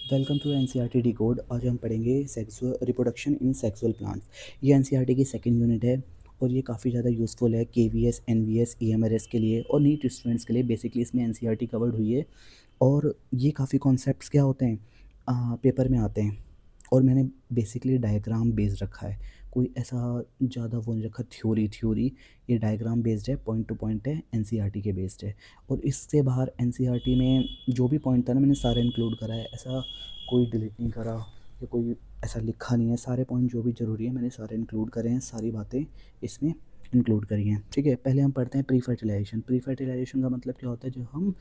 Welcome to NCERT decode. आज हम पढ़ेंगे sexual reproduction in sexual plants. ये एनसीईआरटी की सेकंड यूनिट है और ये काफ़ी ज़्यादा यूज़फुल है केवीएस, एनवीएस, ईएमआरएस के लिए और नीट स्टूडेंट्स के लिए। बेसिकली इसमें एनसीईआरटी कवर्ड हुई है और ये काफ़ी कॉन्सेप्ट्स क्या होते हैं पेपर में आते हैं और मैंने बेसिकली डायग्राम बेस्ड रखा है। कोई ऐसा ज़्यादा वो नहीं रखा थ्योरी। ये डायग्राम बेस्ड है, पॉइंट टू पॉइंट है, एनसीईआरटी के बेस्ड है। और इससे बाहर एनसीईआरटी में जो भी पॉइंट था ना मैंने सारे इंक्लूड करा है। ऐसा कोई डिलीट नहीं करा या कोई ऐसा लिखा नहीं है। सारे पॉइंट जो भी ज़रूरी है मैंने सारे इंक्लूड करे हैं, सारी बातें इसमें इंक्लूड करी हैं। ठीक है, पहले हम पढ़ते हैं प्री फर्टिलाइजेशन। प्री फर्टिलाइजेशन का मतलब क्या होता है, जो हम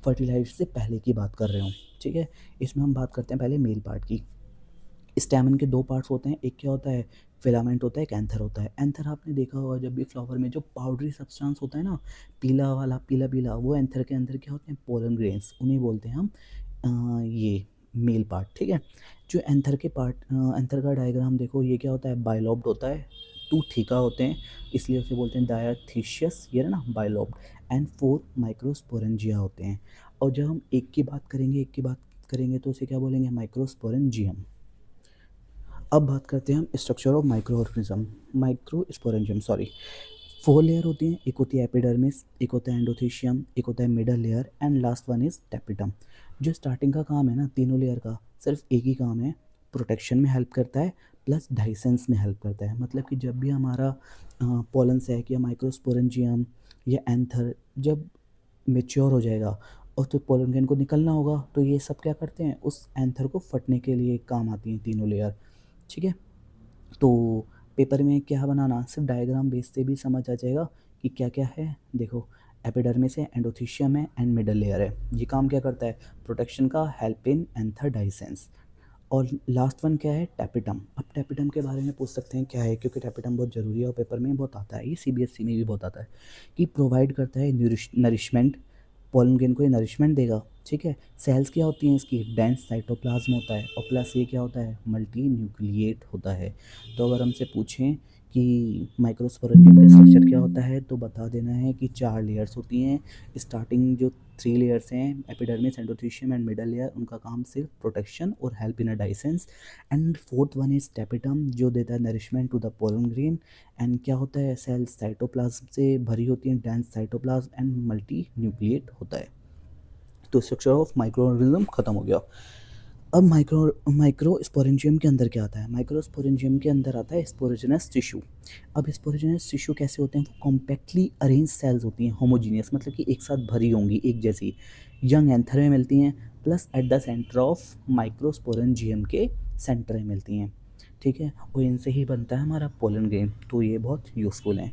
फर्टिलाइजेशन से पहले की बात कर रहे हो। ठीक है, इसमें हम बात करते हैं पहले मेल पार्ट की। स्टैमन के दो पार्ट्स होते हैं, एक क्या होता है फिलामेंट होता है, एक एंथर होता है। एंथर आपने देखा होगा जब भी फ्लावर में जो पाउडरी सब्सटेंस होता है ना, पीला वाला, पीला पीला, वो एंथर के अंदर क्या होते हैं, पोलन ग्रेन्स, उन्हें बोलते हैं हम ये मेल पार्ट। ठीक है, जो एंथर के पार्ट एंथर का डायग्राम देखो, ये क्या होता है, बाइलोब्ड होता है, टू थीका होते हैं, इसलिए उसे बोलते हैं डायथीशियस, ये ना बाइलोब्ड, एंड 4 माइक्रोस्पोरेंजिया होते हैं। और जब हम एक की बात करेंगे तो उसे क्या बोलेंगे, माइक्रोस्पोरेंजियम। अब बात करते हैं हम structure of micro organism, microsporangium sorry. 4 layer होती हैं, एक होती है एपिडर्मिस, एक होता है एंडोथेशियम, एक होता है middle layer and last one is tapetum. जो स्टार्टिंग का काम है ना तीनों लेयर का, सिर्फ एक ही काम है, प्रोटेक्शन में हेल्प करता है प्लस डाइसेंस में हेल्प करता है। मतलब कि जब भी हमारा पोलन सैक या माइक्रोस्पोरेंजियम या एंथर जब मेच्योर हो जाएगा और तो पोलन ग्रेन को निकलना होगा, तो ये सब क्या करते हैं, उस एंथर को फटने के लिए काम आती हैं तीनों लेयर। ठीक है, तो पेपर में क्या बनाना, सिर्फ डायग्राम बेस से भी समझ आ जाएगा कि क्या क्या है। देखो, एपिडर्मिस है, एंडोथीशियम है एंड मिडल लेयर है। ये काम क्या करता है, प्रोटेक्शन का, हेल्प इन एंथर डाइसेंस। और लास्ट वन क्या है, टैपिटम। अब टैपिटम के बारे में पूछ सकते हैं क्या है, क्योंकि टैपिटम बहुत ज़रूरी है और पेपर में बहुत आता है, ये सीबीएसई में भी बहुत आता है, कि प्रोवाइड करता है नरिशमेंट, पोलन ग्रेन को ये नरिशमेंट देगा। ठीक है, सेल्स क्या होती हैं इसकी, डेंस साइटोप्लाज्म होता है और प्लस ये क्या होता है, मल्टी न्यूक्लिएट होता है। तो अगर हमसे पूछें कि माइक्रोस्पोरेंजियम का स्ट्रक्चर क्या होता है, तो बता देना है कि 4 लेयर्स होती हैं। स्टार्टिंग जो 3 लेयर्स हैं, epidermis, endothecium and middle layer, उनका काम सिर्फ प्रोटेक्शन और help in a dehiscence. And fourth one is tapetum, जो देता है nourishment to the pollen grain. And क्या होता है, सेल्स साइटोप्लाज्म से भरी होती हैं, dense cytoplasm and multinucleate होता है। तो स्ट्रक्चर ऑफ माइक्रो ऑर्गेनिज्म खत्म हो गया। अब माइक्रो स्पोरेंजियम के अंदर क्या आता है, माइक्रो स्पोरेंजियम के अंदर आता है स्पोरोजेनस टिश्यू। अब स्पोरोजेनस टिश्यू कैसे होते हैं, वो कॉम्पैक्टली अरेंज सेल्स होती हैं, होमोजीनियस, मतलब कि एक साथ भरी होंगी, एक जैसी, यंग एंथर में मिलती हैं, plus at the centre of micro sporangium के सेंटर में मिलती हैं। ठीक है, और इनसे ही बनता है हमारा पोलन ग्रेन, तो ये बहुत यूज़फुल हैं।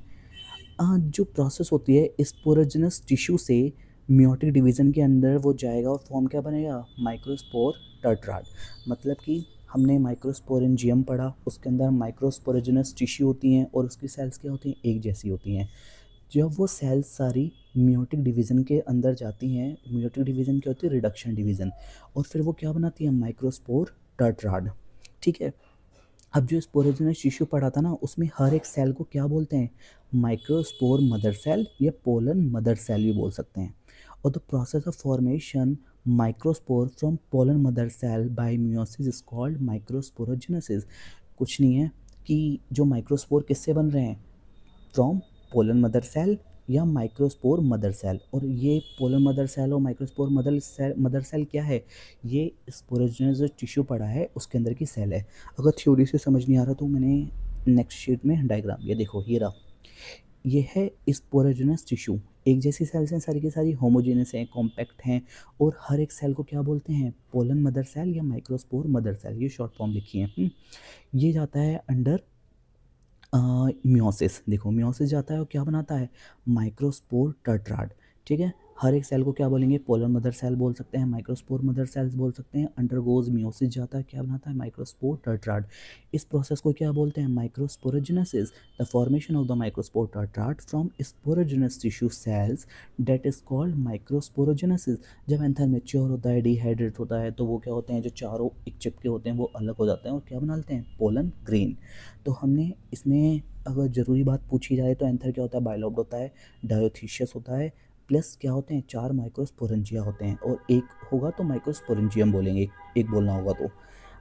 जो प्रोसेस होती है स्पोरोजेनस टिश्यू से मियोटिक डिवीज़न के अंदर वो जाएगा और फॉर्म क्या बनेगा, माइक्रोस्पोर टर्ट्राड। मतलब कि हमने माइक्रोस्पोरेंजियम पढ़ा, उसके अंदर माइक्रोस्पोरोजेनस टिश्यू होती हैं और उसकी सेल्स क्या होती हैं, एक जैसी होती हैं। जब वो सेल्स सारी मियोटिक डिवीज़न के अंदर जाती हैं, मियोटिक डिवीज़न क्या होती है, रिडक्शन डिवीज़न, और फिर वो क्या बनाती है, माइक्रोस्पोर टर्ट्राड। ठीक है, अब जो स्पोरोजेनस टिश्यू पढ़ा था ना, उसमें हर एक सेल को क्या बोलते हैं, माइक्रोस्पोर मदर सेल या पोलन मदर सेल भी बोल सकते हैं। और the process of formation microspore from pollen mother cell by meiosis is called microsporogenesis. कुछ नहीं है कि जो माइक्रोस्पोर किससे बन रहे हैं, फ्रॉम पोलन मदर सेल या माइक्रोस्पोर मदर सेल। और ये पोलन मदर सेल और माइक्रोस्पोर मदर सेल क्या है, ये स्पोरोजेनस जो टिश्यू पड़ा है उसके अंदर की सेल है। अगर थ्योरी से समझ नहीं आ रहा तो मैंने नेक्स्ट शीट में डायग्राम, ये देखो ये रहा, ये है स्पोरोजेनस टिश्यू। एक जैसी सेल्स हैं, सारी की सारी होमोजेनस हैं, कॉम्पैक्ट हैं, और हर एक सेल को क्या बोलते हैं, पोलन मदर सेल या माइक्रोस्पोर मदर सेल, ये शॉर्ट फॉर्म लिखी है। ये जाता है अंडर मियोसिस। देखो मियोसिस जाता है और क्या बनाता है, माइक्रोस्पोर टर्ट्राड। ठीक है, हर एक सेल को क्या बोलेंगे, पोलर मदर सेल बोल सकते हैं, माइक्रोस्पोर मदर सेल्स बोल सकते हैं। अंडरगोज मियोसिस जाता है, क्या बनाता है, माइक्रोस्पोर टर्ट्राड। इस प्रोसेस को क्या बोलते हैं, microsporogenesis. The formation of the microspore tetrad from sporogenous tissue cells that is called microsporogenesis. जब एंथर मेच्योर होता है, डिहाइड्रेट होता है, तो वो क्या होते हैं, जो चारों एक चिपके होते हैं वो अलग हो जाते हैं और क्या बनाते हैं, पोलन ग्रेन। तो हमने इसमें अगर ज़रूरी बात पूछी जाए तो एंथर क्या होता है, बाइलोब्ड होता है, डायोथीशियस होता है, प्लस क्या होते हैं, 4 माइक्रोस्पोरेंजिया होते हैं, और एक होगा तो माइक्रोस्पोरेंजियम बोलेंगे, एक बोलना होगा तो।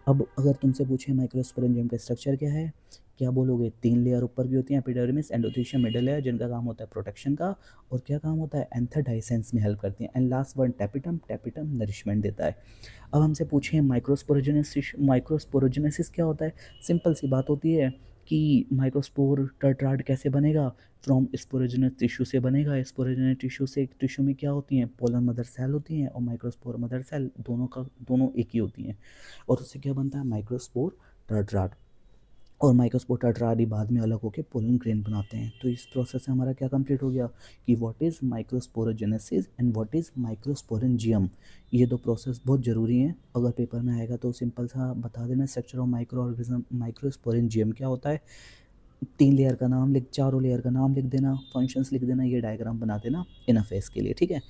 अब अगर तुमसे पूछे माइक्रोस्पोरेंजियम का स्ट्रक्चर क्या है, क्या बोलोगे? 3 लेयर ऊपर की होती हैं, एपिडर्मिस, एंडोथेलियम, मिडल लेयर, जिनका काम होता है प्रोटेक्शन का, और क्या काम होता है, एंथरडाइसेंस में हेल्प करती हैं, and last one tapetum, tapetum nourishment देता है। अब हमसे पूछें माइक्रोस्पोरोजेनेसिस, माइक्रोस्पोरोजेनेसिस क्या होता है? सिंपल सी बात होती है कि माइक्रोस्पोर टर्टराड कैसे बनेगा, फ्रॉम स्पोरोजेनस टिश्यू से बनेगा। स्पोरोजेनस टिश्यू से, टिश्यू में क्या होती हैं, पोलर मदर सेल होती हैं और माइक्रोस्पोर मदर सेल, दोनों एक ही होती हैं, और उससे क्या बनता है, माइक्रोस्पोर टर्टराड। और माइक्रोस्पोर टर्टराड बाद में अलग होकर पोलन ग्रेन बनाते हैं। तो इस प्रोसेस से हमारा क्या कंप्लीट हो गया कि what is microsporogenesis and what is microsporangium. ये दो प्रोसेस बहुत ज़रूरी हैं, अगर पेपर में आएगा तो सिंपल सा बता देना, structure of micro organism. Microsporangium क्या होता है, 3 लेयर का नाम लिख, चारों लेयर का नाम लिख देना, फंक्शंस लिख देना, ये डायग्राम बना देना इनफ है इसके लिए, ठीक है।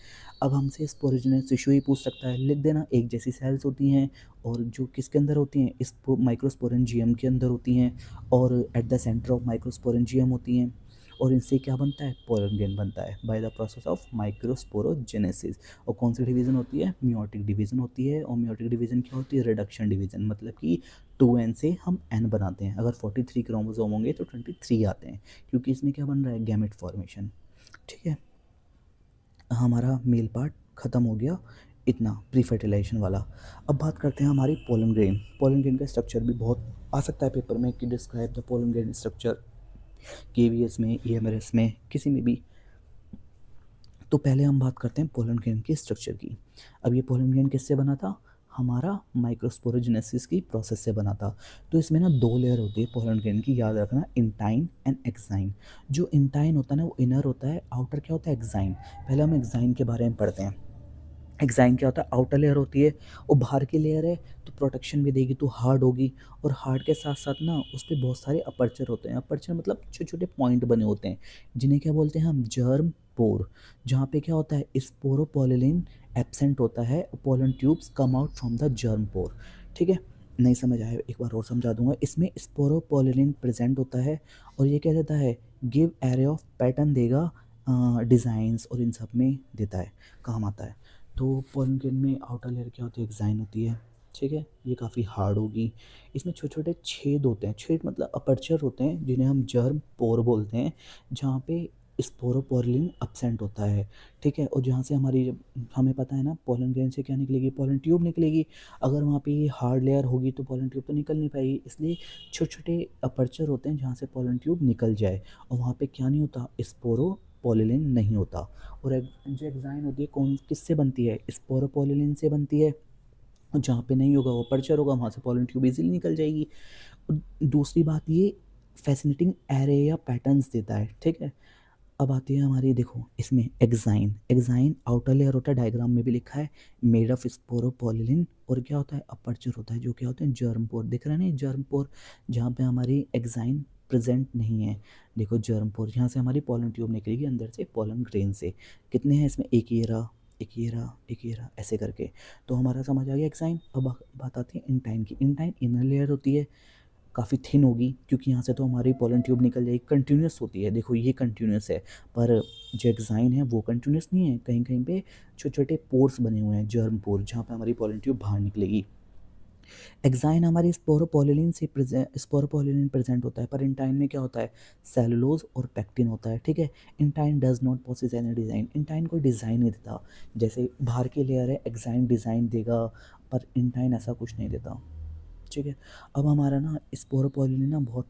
अब हमसे स्पोरोजेनस टिश्यू ही पूछ सकता है, लिख देना, एक जैसी सेल्स होती हैं, और जो किसके अंदर होती हैं, इस माइक्रोस्पोरेंजियम के अंदर होती हैं, और at the centre of microsporangium होती हैं, और इनसे क्या बनता है, पोलन ग्रेन बनता है bye the process of microsporogenesis. और कौन सी डिवीज़न होती है, मियोटिक डिवीज़न होती है। और मियोटिक डिवीज़न क्या होती है, रिडक्शन डिवीज़न, मतलब कि 2n से हम n बनाते हैं। अगर 43 क्रोमोसोम होंगे तो 23 आते हैं, क्योंकि इसमें क्या बन रहा है, गैमेट फॉर्मेशन, ठीक है। हमारा मेल पार्ट ख़त्म हो गया, इतना प्री फर्टिलाइजेशन वाला। अब बात करते हैं हमारी पोलन ग्रेन। पोलन ग्रेन का स्ट्रक्चर भी बहुत आ सकता है पेपर में कि describe the pollen grain structure, KVS में, ईएमआरएस में, किसी में भी। तो पहले हम बात करते हैं पोलन ग्रेन के स्ट्रक्चर की। अब ये पोलन ग्रेन किससे बना था, हमारा माइक्रोस्पोरोजेनेसिस की प्रोसेस से बना था। तो इसमें ना 2 लेयर होती है पोलन ग्रेन की, याद रखना, इंटाइन एंड एक्साइन। जो इंटाइन होता है ना वो इनर होता है, आउटर क्या होता है, एक्साइन। पहले हम एक्साइन के बारे में पढ़ते हैं। एक्साइन क्या होता है, आउटर लेयर होती है, और बाहर की लेयर है तो प्रोटेक्शन भी देगी, तो हार्ड होगी, और हार्ड के साथ साथ ना उस पर बहुत सारे अपर्चर होते हैं। अपर्चर मतलब छोटे छोटे पॉइंट बने होते हैं, जिन्हें क्या बोलते हैं हम, जर्म पोर। जहाँ पे क्या होता है, स्पोरोपोलिन एब्सेंट होता है, pollen tubes come out from the germ pore, ठीक है। नहीं समझ आया, एक बार और समझा दूंगा। इसमें स्पोरोपोलिन प्रेजेंट होता है, और ये क्या देता है, गिव एरे ऑफ पैटर्न देगा, डिज़ाइंस और इन सब में देता है, काम आता है। तो पोलन ग्रेन में आउटर लेयर क्या होती है, एक्साइन होती है, ठीक है। ये काफ़ी हार्ड होगी, इसमें छोटे छोटे छेद होते हैं, छेद मतलब अपर्चर होते हैं, जिन्हें हम जर्म पोर बोलते हैं, जहाँ पे स्पोरोपोलिन अब्सेंट होता है, ठीक है। और जहाँ से हमारी, हमें पता है ना, पोलन ग्रेन से क्या निकलेगी, पोलन ट्यूब निकलेगी। अगर वहाँ पे हार्ड लेयर होगी तो पोलन ट्यूब तो निकल नहीं पाएगी, इसलिए छोटे छोटे अपर्चर होते हैं जहाँ से पोलन ट्यूब निकल जाए, और वहाँ पे क्या नहीं होता, स्पोरोपोलिन नहीं होता। और जो एक्साइन होती है कौन किससे बनती है, स्पोरोपोलिन से बनती है, और जहाँ पे नहीं होगा वो पर्चर होगा, वहाँ से पोलन ट्यूब इजीली निकल जाएगी। और दूसरी बात, ये फैसिनेटिंग एरे या पैटर्न्स देता है, ठीक है। अब आती है हमारी, देखो इसमें एक्साइन, एक्साइन आउटर लेयर होता है, डायग्राम में भी लिखा है, मेड ऑफ स्पोरोपोलिन, और क्या होता है, अपर्चर होता है, जो क्या होते हैं, जर्म पोर, दिख रहा है ना जर्म पोर, जहाँ पे हमारी एक्साइन प्रेजेंट नहीं है। देखो जर्म पोर, यहाँ से हमारी पोलन ट्यूब निकलेगी अंदर से, पोलन ग्रेन से। कितने हैं इसमें, एक ये रहा, एक ये रहा, एक ये रहा, ऐसे करके। तो हमारा समझ आ गया एक्साइन। अब बात आती है इंटाइन की। इंटाइन इनर लेयर होती है, काफ़ी थिन होगी, क्योंकि यहाँ से तो हमारी पोलन ट्यूब निकल जाएगी, कंटिन्यूस होती है, देखो ये कंटिन्यूस है, पर जो एक्साइन है वो कंटिन्यूस नहीं है, कहीं कहीं पे छोटे छोटे पोर्स बने हुए हैं, जर्म पोर, जहाँ पे हमारी पोलन ट्यूब बाहर निकलेगी। एक्साइन हमारी स्पोरोपोलिन प्रेजेंट होता है, पर इंटाइन में क्या होता है, सेलुलोज और पेक्टिन होता है, ठीक है। Intine does not possess any design, intine कोई डिज़ाइन नहीं देता, जैसे बाहर की लेयर है एक्साइन डिज़ाइन देगा, पर इंटाइन ऐसा कुछ नहीं देता, ठीक है। अब हमारा ना स्पोरोपोलिन ना बहुत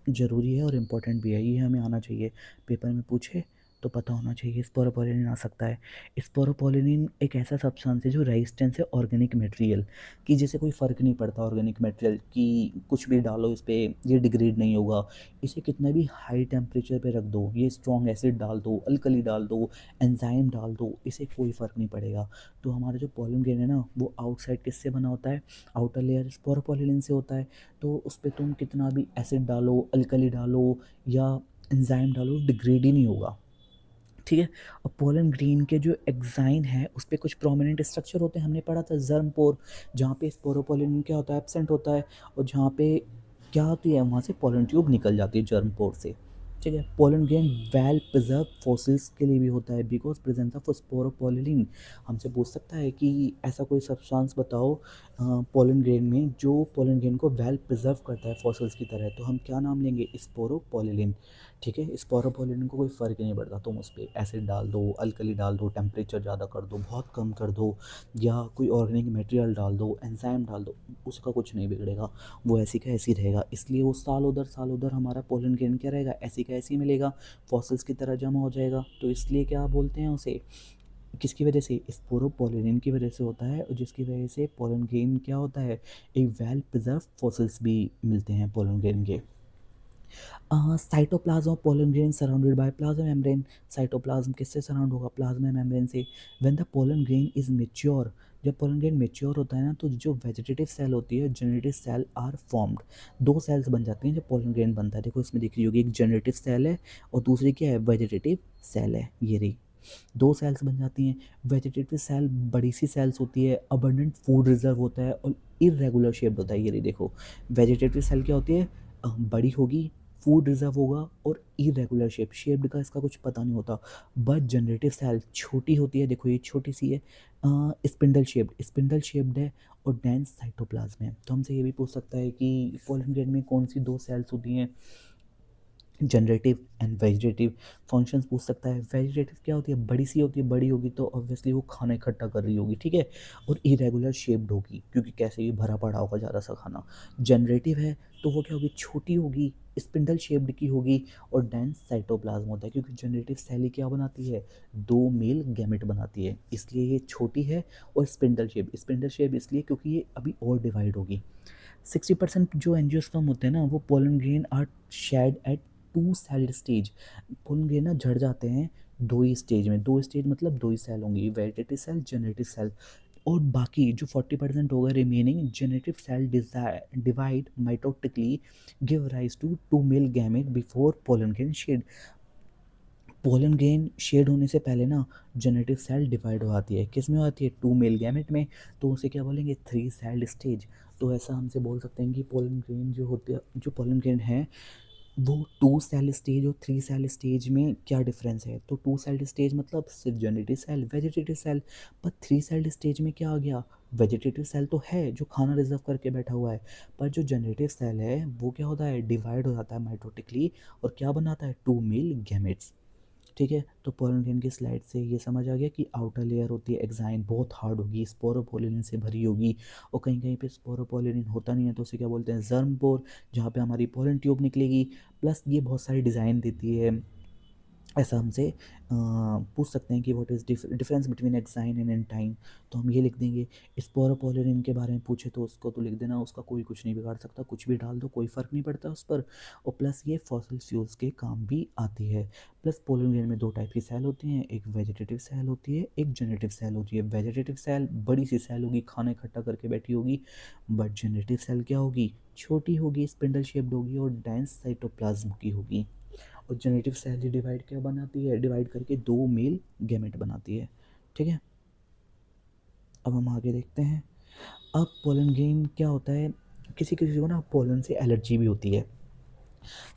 ज़रूरी है और इम्पोर्टेंट भी है, ये हमें आना चाहिए, पेपर में पूछे तो पता होना चाहिए। स्पोरोपोलिन आ सकता है। स्पोरोपोलिन एक ऐसा सब्सटेंस है जो रेजिस्टेंस है ऑर्गेनिक मटेरियल कि जैसे कोई फ़र्क नहीं पड़ता ऑर्गेनिक मटेरियल की, कुछ भी डालो इस पर ये डिग्रेड नहीं होगा। इसे कितना भी हाई टेम्परेचर पे रख दो, ये स्ट्रॉन्ग एसिड डाल दो, अल्कली डाल दो, एंजाइम डाल दो, इसे कोई फ़र्क नहीं पड़ेगा। तो हमारा जो पोलन ग्रेन है ना, वो आउटसाइड किससे बना होता है, आउटर लेयर स्पोरोपोलिन से होता है। तो उस पर तुम कितना भी एसिड डालो, अल्कली डालो या एंजाइम डालो, डिग्रेड ही नहीं होगा, ठीक है। और पोलन ग्रीन के जो एक्साइन है उस पर कुछ प्रोमिनेंट स्ट्रक्चर होते हैं, हमने पढ़ा था जर्म पोर, जहाँ पे स्पोरोपोलिन क्या होता है, एब्सेंट होता है, और जहाँ पे क्या होती है, वहाँ से पोलन ट्यूब निकल जाती है जर्म पोर से। ठीक है। Pollen grain well preserve fossils के लिए भी होता है बिकॉज प्रेजेंस ऑफ स्पोरोपोलिन। हमसे पूछ सकता है कि ऐसा कोई सब्सटेंस बताओ पोलन ग्रेन में जो पोलन ग्रेन को वेल प्रिजर्व करता है फॉसिल्स की तरह, तो हम क्या नाम लेंगे? स्पोरोपोलिन। ठीक है, स्पोरोपोलिन को कोई फ़र्क ही नहीं पड़ता, तुम उस पर एसिड डाल दो, अल्कली डाल दो, टेम्परेचर ज़्यादा कर दो, बहुत कम कर दो, या कोई ऑर्गेनिक मटेरियल डाल दो, एंजाइम डाल दो, उसका कुछ नहीं बिगड़ेगा, वो ऐसी का ऐसी रहेगा। इसलिए वो साल उधर हमारा पोलन ग्रेन क्या रहेगा? ऐसी का ऐसी मिलेगा, फॉसिल्स की तरह जमा हो जाएगा। तो इसलिए क्या बोलते हैं उसे? किसकी वजह से? स्पोरोपोलिन की वजह से होता है, और जिसकी वजह से पोलन ग्रेन क्या होता है? एक वेल प्रिजर्व फॉसिल्स भी मिलते हैं पोलन ग्रेन के। Cytoplasm of pollen grain surrounded by plasma membrane. Cytoplasm किससे सराउंड होगा? प्लाज्मा मेम्ब्रेन से। When the pollen grain is mature, जब पोलन ग्रेन मेच्योर होता है ना, तो जो वेजिटेटिव सेल होती है, जनरेटिव सेल आर फॉर्म्ड। दो सेल्स बन जाती हैं जब पोलन ग्रेन बनता है। देखो इसमें दिख रही होगी, एक जनरेटिव सेल है और दूसरी क्या है? वेजिटेटिव सेल है। ये रही, दो सेल्स बन जाती हैं। वेजिटेटिव सेल बड़ी सी सेल्स होती है, अबंडेंट फूड रिजर्व होता है और इरेगुलर शेप्ड होता है। ये रही देखो, वेजिटेटिव सेल क्या होती है? बड़ी होगी, फूड रिजर्व होगा और इरेगुलर शेप्ड का इसका कुछ पता नहीं होता। बट जनरेटिव सेल छोटी होती है, देखो ये छोटी सी है, स्पिंडल शेप्ड है और डेंस साइटोप्लाज्म है। तो हमसे ये भी पूछ सकता है कि पोलन ग्रेन में कौन सी दो सेल्स होती हैं? Generative and vegetative. फंक्शंस पूछ सकता है, वेजिटेटिव क्या होती है? बड़ी सी होती है, बड़ी होगी तो ऑब्वियसली वो खाना इकट्ठा कर रही होगी, ठीक है, और इरेगुलर शेप्ड होगी क्योंकि कैसे भी भरा पड़ा होगा ज़्यादा सा खाना। जनरेटिव है तो वो क्या होगी? छोटी होगी, स्पिंडल शेप्ड की होगी और डेंस साइटोप्लाज्म होता है, क्योंकि जनरेटिव सेल ही क्या बनाती है? दो मेल गैमेट बनाती है, इसलिए ये छोटी है। और स्पिंडल शेप इसलिए क्योंकि ये अभी और डिवाइड होगी। 60% जो एंजियोस्पर्म होते हैं ना, वो pollen grain are shed at two celled stage. Pollen grain ना झड़ जाते हैं दो ही स्टेज में। दो स्टेज मतलब दो ही सेल होंगी, वेजिटेटिव सेल, जनरेटिव सेल। और बाकी जो 40% होगा remaining generative cell divide mitotically, give rise to two male gamete before pollen grain shed. Pollen grain shed होने से पहले ना जेनेटिव सेल डिवाइड हो जाती है, किस में हो जाती है? टू मेल गैमेट में। तो उसे क्या बोलेंगे? Three celled stage. तो ऐसा हमसे बोल सकते हैं कि पोलन ग्रेन जो होते हैं, जो पोलन ग्रेन है, वो टू सेल स्टेज और थ्री सेल स्टेज में क्या डिफरेंस है? तो टू सेल स्टेज मतलब सिर्फ जेनेटिव सेल, वेजिटेटिव सेल। पर थ्री सेल स्टेज में क्या आ गया? वेजिटेटिव सेल तो है जो खाना रिजर्व करके बैठा हुआ है, पर जो जनरेटिव सेल है वो क्या होता है? डिवाइड हो जाता है माइटोटिकली और क्या बनाता है? Two male gametes. ठीक है, तो पोलन ग्रेन की स्लाइड से ये समझ आ गया कि आउटर लेयर होती है एक्साइन, बहुत हार्ड होगी, स्पोरोपोलिन से भरी होगी, और कहीं कहीं पे स्पोरोपोलिन होता नहीं है तो उसे क्या बोलते हैं? जर्म पोर, जहाँ पे हमारी पोलन ट्यूब निकलेगी। प्लस ये बहुत सारी डिज़ाइन देती है। ऐसा हमसे पूछ सकते हैं कि what is difference between exine and एंटाइन। तो हम ये लिख देंगे। स्पोरोपोलिन के बारे में पूछे तो उसको तो लिख देना, उसका कोई कुछ नहीं बिगाड़ सकता, कुछ भी डाल दो कोई फ़र्क नहीं पड़ता उस पर। और प्लस ये फॉसिल फ्यूल्स के काम भी आती है। प्लस पोलन ग्रेन में दो टाइप की सेल होती हैं, एक वेजिटेटिव सेल होती है, एक जेनेटिव सेल होती है। वेजिटेटिव सेल बड़ी सी सेल होगी, खाना इकट्ठा करके बैठी होगी। बट जेनेटिव सेल क्या होगी? छोटी होगी, स्पिंडल शेप्ड होगी और डेंस साइटोप्लाज्म की होगी। और जेनेटिव सेल ही डिवाइड क्या बनाती है? डिवाइड करके दो मेल गैमेट बनाती है। ठीक है, अब हम आगे देखते हैं। अब पोलन ग्रेन क्या होता है? किसी किसी को ना पोलन से एलर्जी भी होती है।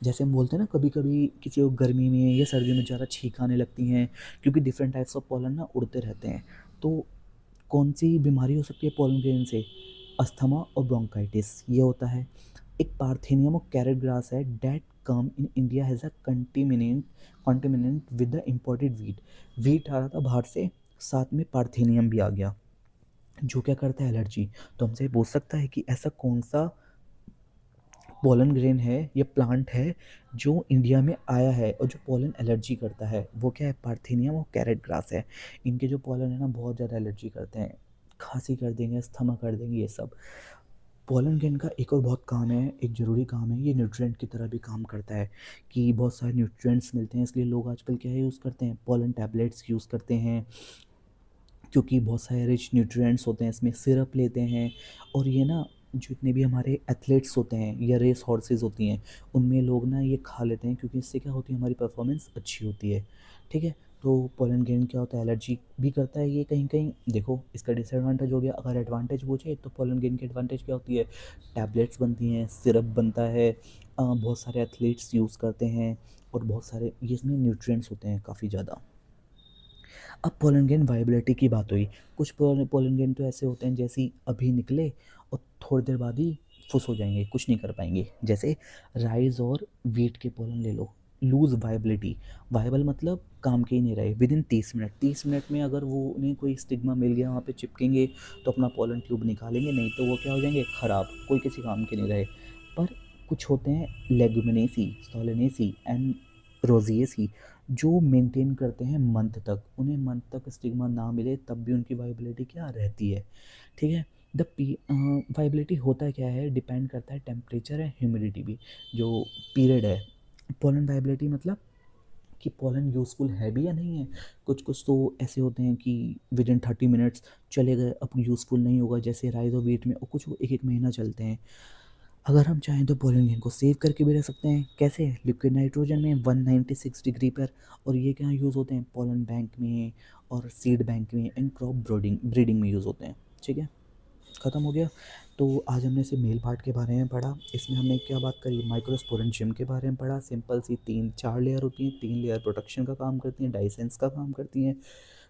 जैसे हम बोलते हैं ना, कभी कभी किसी को गर्मी में या सर्दियों में ज़्यादा छींक आने लगती हैं, क्योंकि डिफरेंट टाइप्स ऑफ पोलन ना उड़ते रहते हैं। तो कौन सी बीमारी हो सकती है पोलन ग्रेन से? अस्थमा और ब्रोंकाइटिस ये होता है। एक पार्थेनियम और कैरेट ग्रास है that come in India has a contaminant with the imported wheat. Wheat आ रहा था बाहर से, साथ में पार्थेनियम भी आ गया, जो क्या करता है? एलर्जी। तो हमसे पूछ सकता है कि ऐसा कौन सा पोलन ग्रेन है या प्लांट है जो इंडिया में आया है और जो पोलन एलर्जी करता है? वो क्या है? पार्थेनियम और कैरेट ग्रास है। इनके जो पोलन है ना, बहुत ज़्यादा एलर्जी करते हैं, खांसी कर देंगे, अस्थमा कर देंगे, ये सब। पोलन ग्रेन का एक और बहुत काम है, एक ज़रूरी काम है, ये न्यूट्रिएंट की तरह भी काम करता है, कि बहुत सारे न्यूट्रिएंट्स मिलते हैं, इसलिए लोग आजकल क्या यूज़ करते हैं? पोलन टैबलेट्स यूज़ करते हैं, क्योंकि बहुत सारे रिच न्यूट्रिएंट्स होते हैं इसमें। सिरप लेते हैं, और ये ना जितने भी हमारे एथलीट्स होते हैं या रेस हॉर्सेस होती हैं, उनमें लोग ना ये खा लेते हैं, क्योंकि इससे क्या होती है? हमारी परफॉर्मेंस अच्छी होती है। ठीक है, तो पोलन ग्रेन क्या होता है, एलर्जी भी करता है ये कहीं कहीं। देखो इसका डिसएडवांटेज हो गया। अगर एडवांटेज पूछे तो पोलन ग्रेन की एडवांटेज क्या होती है, टैबलेट्स बनती हैं, सिरप बनता है, बहुत सारे एथलीट्स यूज़ करते हैं, और बहुत सारे ये इसमें न्यूट्रिएंट्स होते हैं काफ़ी ज़्यादा। अब पोलन ग्रेन वायबिलिटी की बात हुई। कुछ पोलन ग्रेन तो ऐसे होते हैं जैसे ही अभी निकले और थोड़ी देर बाद ही फुस हो जाएंगे, कुछ नहीं कर पाएंगे। जैसे राइस और वीट के पोलन ले लो, लूज वायबिलिटी। वायबल मतलब काम के ही नहीं रहे विद इन 30 मिनट। 30 मिनट में अगर वो उन्हें कोई स्टिग्मा मिल गया वहाँ पे चिपकेंगे तो अपना पोलन ट्यूब निकालेंगे, नहीं तो वो क्या हो जाएंगे, ख़राब, कोई किसी काम के नहीं रहे। पर कुछ होते हैं लेगुमिनेसी, सोलेनेसी एंड रोजिएसी, जो मेंटेन करते हैं मंथ तक। उन्हें मंथ तक स्टिग्मा ना मिले तब भी उनकी वाइबिलिटी क्या रहती है, ठीक है। द वाइबिलिटी होता क्या है, डिपेंड करता है टेम्परेचर है, ह्यूमिडिटी भी, जो पीरियड है। पोलन वाइबिलिटी मतलब कि पोलन यूज़फुल है भी या नहीं है। कुछ कुछ तो ऐसे होते हैं कि विद इन 30 मिनट्स चले गए, अब यूज़फुल नहीं होगा, जैसे राइस और वीट में, और कुछ एक एक महीना चलते हैं। अगर हम चाहें तो पोलन ग्रेन को सेव करके भी रख सकते हैं। कैसे, लिक्विड नाइट्रोजन में 196 डिग्री पर। और ये क्या यूज़ होते हैं, पोलन बैंक में और सीड बैंक में एंड क्रॉप ब्रीडिंग में यूज़ होते हैं, ठीक है। ख़त्म हो गया। तो आज हमने से मेल पार्ट के बारे में पढ़ा। इसमें हमने क्या बात करी, माइक्रोस्पोरेंशियम के बारे में पढ़ा। सिंपल सी 3-4 लेयर होती हैं। 3 लेयर प्रोटेक्शन का काम करती हैं, डाइसेंस का काम करती हैं।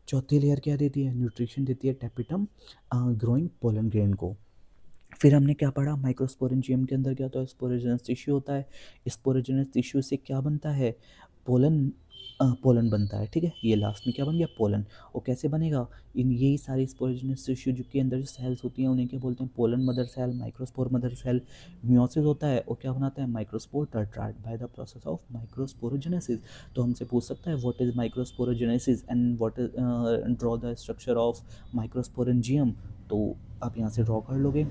चौथी लेयर क्या देती है, न्यूट्रिशन देती है टैपिटम ग्रोइंग पोलन ग्रेन को। फिर हमने क्या पढ़ा, माइक्रोस्पोरेंजियम के अंदर क्या होता है, स्पोरोजेनस टिश्यू होता है। स्पोरोजेनस टिश्यू से क्या बनता है, पोलन, पोलन बनता है, ठीक है। ये लास्ट में क्या बन गया, पोलन। और कैसे बनेगा, इन यही सारी स्पोरोजेनस टिश्यू जो के अंदर जो सेल्स होती हैं उन्हें क्या बोलते हैं, pollen mother cell, microspore mother cell. Meiosis होता है और क्या बनाता है, microspore tetrad by the process of microsporogenesis. तो हमसे पूछ सकता है what is microsporogenesis and what is, draw the structure of microsporangium. तो आप यहाँ से ड्रॉ कर लोगे।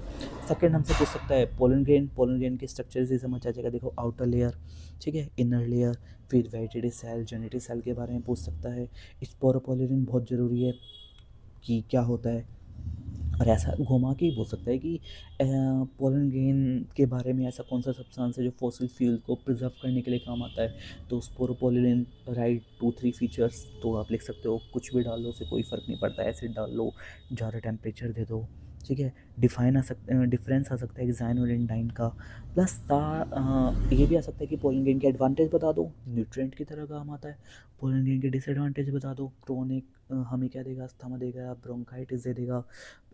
सेकंड हमसे पूछ सकता है पोलन ग्रेन के स्ट्रक्चर से समझ आ जाएगा। देखो आउटर लेयर, ठीक है, इनर लेयर, फिर वेजिटेटिव सेल, जेनेटिक सेल के बारे में पूछ सकता है। स्पोरोपोलिन बहुत ज़रूरी है कि क्या होता है। और ऐसा घुमा के ही पूछ सकता है कि पोलन ग्रेन के बारे में ऐसा कौन सा सब्सटेंस है जो फॉसिल फ्यूल को प्रिजर्व करने के लिए काम आता है। तो स्पोरोपोलिन, राइट, 2-3 फीचर्स तो आप लिख सकते हो। कुछ भी डाल लो, उससे कोई फ़र्क नहीं पड़ता। एसिड डाल लो, ज़्यादा टेम्परेचर दे दो, ठीक है। डिफरेंस आ सकता है एक्साइन और इंडाइन का। प्लस ये भी आ सकता है कि पोलन ग्रेन के एडवांटेज बता दो, न्यूट्रिएंट की तरह काम आता है। पोलन ग्रेन के डिसएडवांटेज बता दो, क्रोनिक हमें क्या देगा, अस्थमा देगा, ब्रोंकाइटिस दे देगा।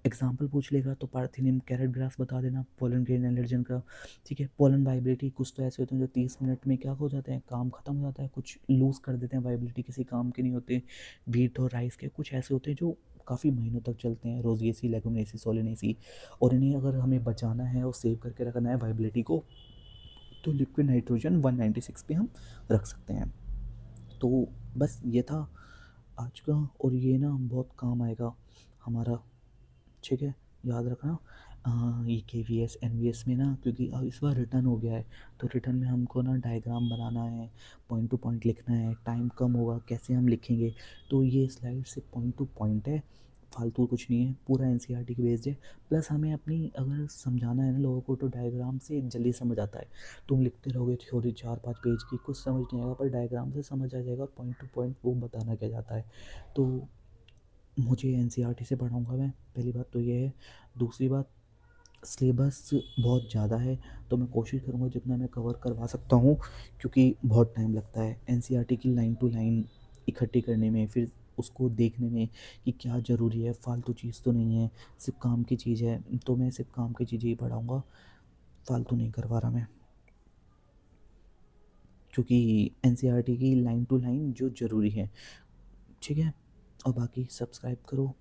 एग्जाम्पल पूछ लेगा तो पार्थिनियम कैरेट ग्रास बता देना, पोलन ग्रेन एलर्जन का, ठीक है। पोलन वाइबिलिटी, कुछ तो ऐसे होते हैं जो 30 मिनट में क्या हो जाते हैं, काम खत्म हो जाता है, कुछ लूज़ कर देते हैं, वाइबिलिटी किसी काम के नहीं होते। वीट और राइस के कुछ ऐसे होते हैं जो काफ़ी महीनों तक चलते हैं, रोजिएसी, लेगुमिनेसी, सोलेनेसी। और इन्हें अगर हमें बचाना है और सेव करके रखना है वाइबिलिटी को, तो लिक्विड नाइट्रोजन 196 पे हम रख सकते हैं। तो बस ये था आज का, और ये ना बहुत काम आएगा हमारा, ठीक है, याद रखना। ये KVS NVS में ना, क्योंकि अब इस बार रिटर्न हो गया है, तो रिटर्न में हमको ना डायग्राम बनाना है, पॉइंट टू पॉइंट लिखना है, टाइम कम होगा, कैसे हम लिखेंगे। तो ये स्लाइड से पॉइंट टू पॉइंट है, फालतू कुछ नहीं है, पूरा NCERT की बेस्ड है। प्लस हमें अपनी अगर समझाना है ना लोगों को, तो डायग्राम से जल्दी समझ आता है। तुम लिखते रहोगे थ्योरी 4-5 पेज की, कुछ समझ नहीं आएगा, पर डायग्राम से समझ आ जाएगा, पॉइंट टू पॉइंट वो बताना क्या जाता है। तो मुझे NCERT से पढ़ाऊँगा मैं, पहली बात तो ये है। दूसरी बात, सिलेबस बहुत ज़्यादा है, तो मैं कोशिश करूँगा जितना मैं कवर करवा सकता हूँ, क्योंकि बहुत टाइम लगता है NCERT की लाइन टू लाइन इकट्ठी करने में, फिर उसको देखने में कि क्या ज़रूरी है, फालतू चीज़ तो नहीं है, सिर्फ काम की चीज़ है। तो मैं सिर्फ काम की चीज़ें ही पढ़ाऊँगा, फालतू नहीं करवा रहा मैं, क्योंकि NCERT की लाइन टू लाइन जो ज़रूरी है, ठीक है। और बाकी सब्सक्राइब करो।